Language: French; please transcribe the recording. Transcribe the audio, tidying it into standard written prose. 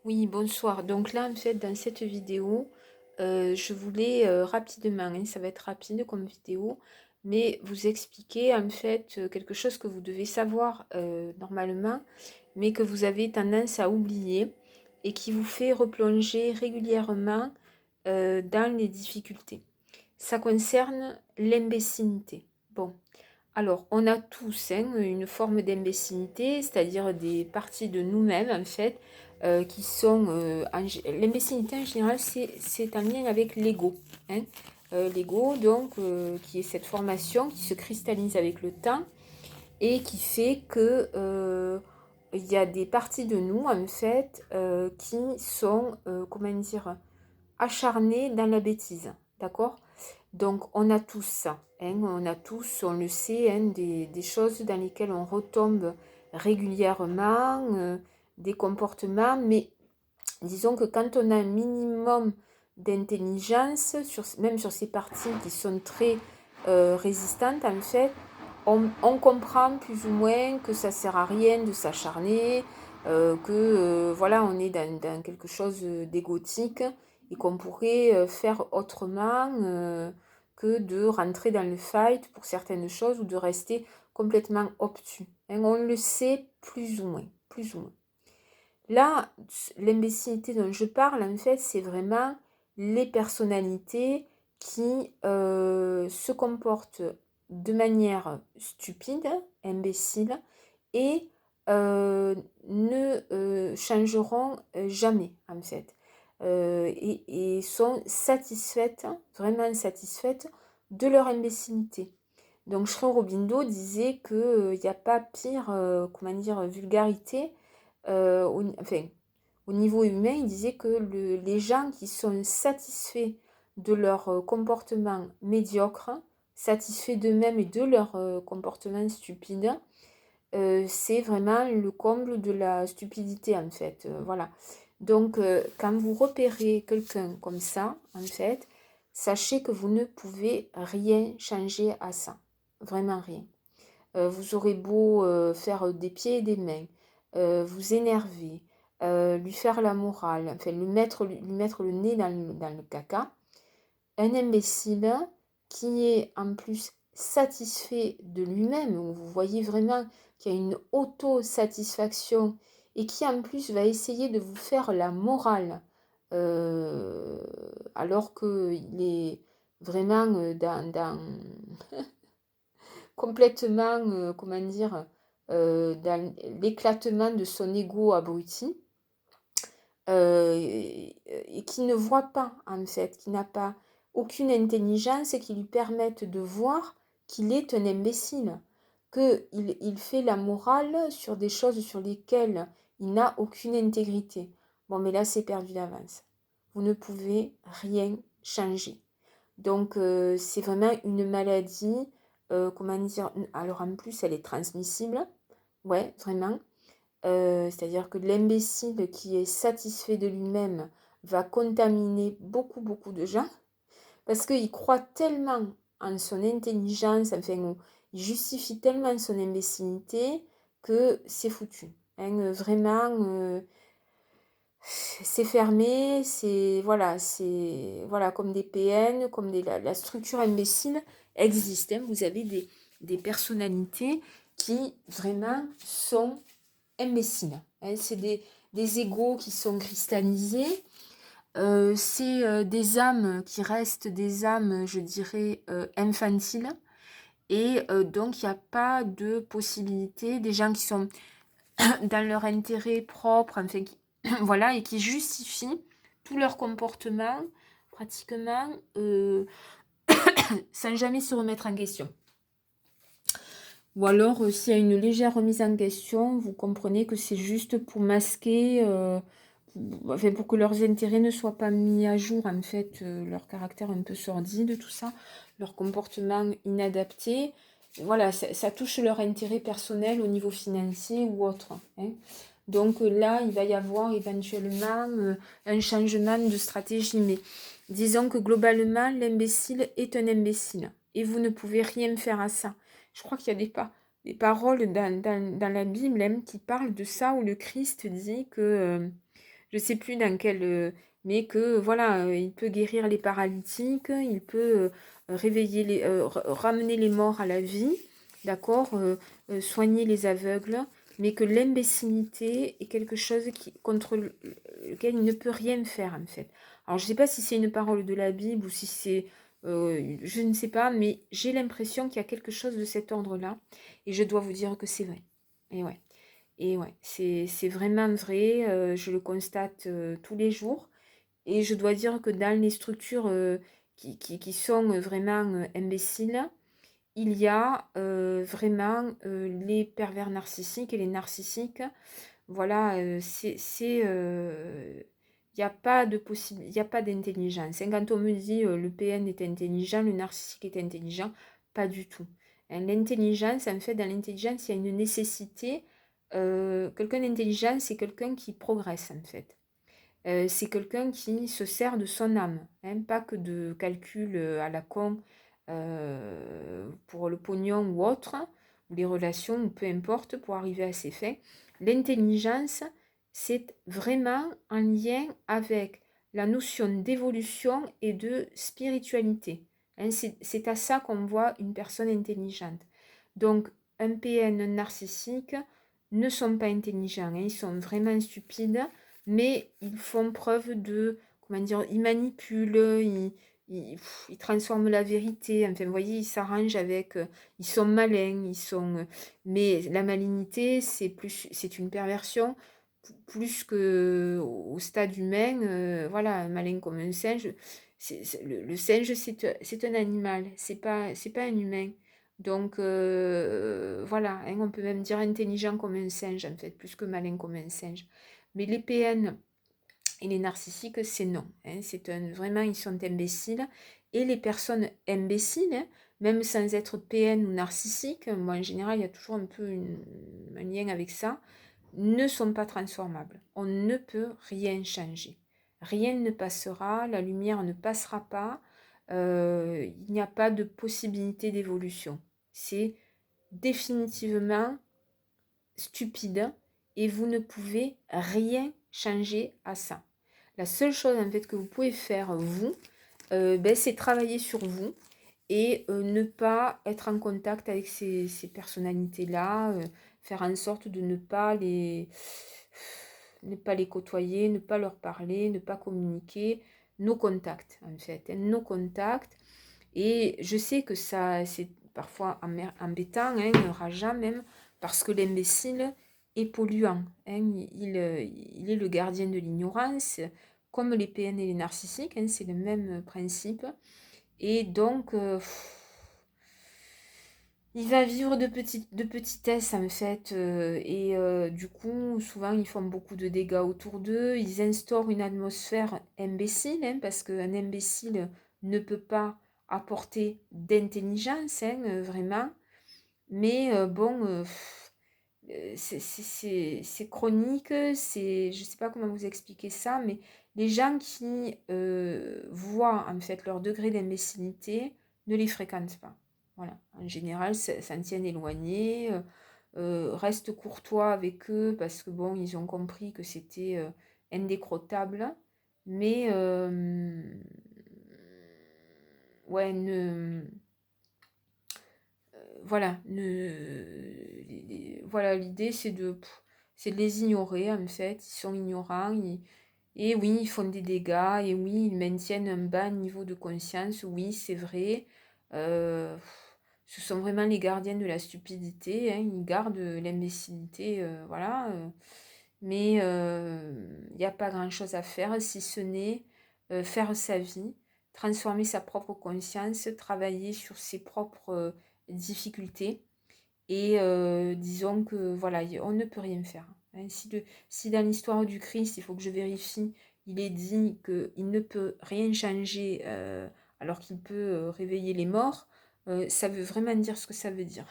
Oui, bonsoir. Donc là, en fait, dans cette vidéo, je voulais rapidement, hein, ça va être rapide comme vidéo, mais vous expliquer en fait quelque chose que vous devez savoir normalement, mais que vous avez tendance à oublier et qui vous fait replonger régulièrement dans les difficultés. Ça concerne l'imbécilité. Bon, alors on a tous hein, une forme d'imbécilité, c'est-à-dire des parties de nous-mêmes en fait, qui sont... l'imbécilité en général, c'est un lien avec l'ego. Hein. L'ego, donc, qui est cette formation qui se cristallise avec le temps et qui fait que il y a des parties de nous en fait qui sont, comment dire, acharnées dans la bêtise. D'accord? Donc, on a tous ça, hein, on a tous, on le sait, hein, des choses dans lesquelles on retombe régulièrement, des comportements, mais disons que quand on a un minimum d'intelligence, même sur ces parties qui sont très résistantes, en fait, on comprend plus ou moins que ça sert à rien de s'acharner, que voilà, on est dans quelque chose d'égotique et qu'on pourrait faire autrement que de rentrer dans le fight pour certaines choses ou de rester complètement obtus. Hein, on le sait plus ou moins, plus ou moins. Là, l'imbécilité dont je parle, en fait, c'est vraiment les personnalités qui se comportent de manière stupide, imbécile, et ne changeront jamais, en fait. Et sont satisfaites, vraiment satisfaites de leur imbécilité. Donc, Sri Aurobindo disait qu'il n'y a pas pire, comment dire, vulgarité enfin, au niveau humain, il disait que les gens qui sont satisfaits de leur comportement médiocre, satisfaits d'eux-mêmes et de leur comportement stupide, c'est vraiment le comble de la stupidité en fait. Voilà. Donc, quand vous repérez quelqu'un comme ça, en fait, sachez que vous ne pouvez rien changer à ça. Vraiment rien. Vous aurez beau faire des pieds et des mains, vous énerver, lui faire la morale, enfin lui mettre le nez dans le caca. Un imbécile qui est en plus satisfait de lui-même, où vous voyez vraiment qu'il y a une autosatisfaction et qui en plus va essayer de vous faire la morale euh, alors qu'il est vraiment dans complètement, comment dire, dans l'éclatement de son ego abruti, et qui ne voit pas, en fait, qui n'a pas aucune intelligence qui lui permette de voir qu'il est un imbécile, qu'il fait la morale sur des choses sur lesquelles il n'a aucune intégrité. Bon, mais là, c'est perdu d'avance. Vous ne pouvez rien changer. Donc, c'est vraiment une maladie, comment dire, alors en plus, elle est transmissible, ouais, vraiment. C'est-à-dire que l'imbécile qui est satisfait de lui-même va contaminer beaucoup, beaucoup de gens, parce qu'il croit tellement en son intelligence, enfin, il justifie tellement son imbécilité que c'est foutu. Hein, vraiment, c'est fermé, c'est voilà comme des PN, comme la structure imbécile existe. Hein. Vous avez des personnalités qui vraiment sont imbéciles. Hein. C'est des égos qui sont cristallisés. C'est des âmes qui restent des âmes, je dirais, infantiles. Et donc, il n'y a pas de possibilité. Des gens qui sont dans leur intérêt propre, enfin, voilà, et qui justifient tout leur comportement pratiquement sans jamais se remettre en question. Ou alors, s'il y a une légère remise en question, vous comprenez que c'est juste pour masquer, enfin, pour que leurs intérêts ne soient pas mis à jour, en fait, leur caractère un peu sordide, tout ça, leur comportement inadapté. Voilà, ça touche leur intérêt personnel au niveau financier ou autre. Hein. Donc là, il va y avoir éventuellement un changement de stratégie. Mais disons que globalement, l'imbécile est un imbécile. Et vous ne pouvez rien faire à ça. Je crois qu'il y a des paroles dans la Bible hein, qui parlent de ça, où le Christ dit que, je sais plus dans quel, mais que voilà, il peut guérir les paralytiques, il peut réveiller ramener les morts à la vie, d'accord, soigner les aveugles, mais que l'imbécilité est quelque chose contre lequel il ne peut rien faire en fait. Alors je sais pas si c'est une parole de la Bible ou si c'est, je ne sais pas, mais j'ai l'impression qu'il y a quelque chose de cet ordre-là, et je dois vous dire que c'est vrai. Et ouais. Et ouais, c'est vraiment vrai, je le constate tous les jours. Et je dois dire que dans les structures qui sont vraiment imbéciles, il y a vraiment les pervers narcissiques et les narcissiques. Voilà, il n'y a pas de possible, il n'y a pas d'intelligence. Et quand on me dit le PN est intelligent, le narcissique est intelligent, pas du tout. Hein, l'intelligence, en fait, dans l'intelligence, il y a une nécessité. Quelqu'un d'intelligent, c'est quelqu'un qui progresse, en fait. C'est quelqu'un qui se sert de son âme, hein, pas que de calcul à la con pour le pognon ou autre, ou les relations, ou peu importe, pour arriver à ses fins. L'intelligence, c'est vraiment en lien avec la notion d'évolution et de spiritualité. Hein, c'est à ça qu'on voit une personne intelligente. Donc, un PN, un narcissique, ne sont pas intelligents, hein, ils sont vraiment stupides, mais ils font preuve de, comment dire, ils manipulent, ils transforment la vérité, enfin, vous voyez, ils s'arrangent avec, ils sont malins, mais la malignité, c'est une perversion, plus que au stade humain, voilà, un malin comme un singe, le singe, c'est un animal, c'est pas un humain. Donc, voilà, hein, on peut même dire intelligent comme un singe, en fait, plus que malin comme un singe. Mais les PN et les narcissiques, c'est non. Hein, vraiment, ils sont imbéciles. Et les personnes imbéciles, hein, même sans être PN ou narcissique, moi en général, il y a toujours un peu un lien avec ça, ne sont pas transformables. On ne peut rien changer. Rien ne passera, la lumière ne passera pas, il n'y a pas de possibilité d'évolution. C'est définitivement stupide et vous ne pouvez rien changer à ça. La seule chose en fait que vous pouvez faire vous, c'est travailler sur vous et ne pas être en contact avec ces personnalités-là, faire en sorte de ne pas les côtoyer, ne pas leur parler, ne pas communiquer, nos contacts en fait, hein, nos contacts. Et je sais que ça, c'est parfois embêtant, hein, rageant même, parce que l'imbécile est polluant. Hein, il est le gardien de l'ignorance, comme les PN et les narcissiques, hein, c'est le même principe. Et donc, il va vivre de petitesse en fait, et du coup, souvent ils font beaucoup de dégâts autour d'eux, ils instaurent une atmosphère imbécile, hein, parce qu'un imbécile ne peut pas apporter d'intelligence, hein, vraiment, mais bon, c'est chronique, je sais pas comment vous expliquer ça, mais les gens qui voient en fait leur degré d'imbécilité ne les fréquentent pas. Voilà, en général, s'en tiennent éloignés, restent courtois avec eux parce que bon, ils ont compris que c'était indécrottable, mais ouais, voilà, voilà, l'idée c'est de les ignorer en fait, ils sont ignorants, et oui, ils font des dégâts, et oui, ils maintiennent un bas niveau de conscience, oui, c'est vrai. Euh, Ce sont vraiment les gardiens de la stupidité, hein, ils gardent l'imbécilité, voilà. Mais il n'y a pas grand-chose à faire si ce n'est faire sa vie, transformer sa propre conscience, travailler sur ses propres difficultés. Et disons que voilà, on ne peut rien faire. Hein. Si dans l'histoire du Christ, il faut que je vérifie, il est dit qu'il ne peut rien changer alors qu'il peut réveiller les morts, ça veut vraiment dire ce que ça veut dire.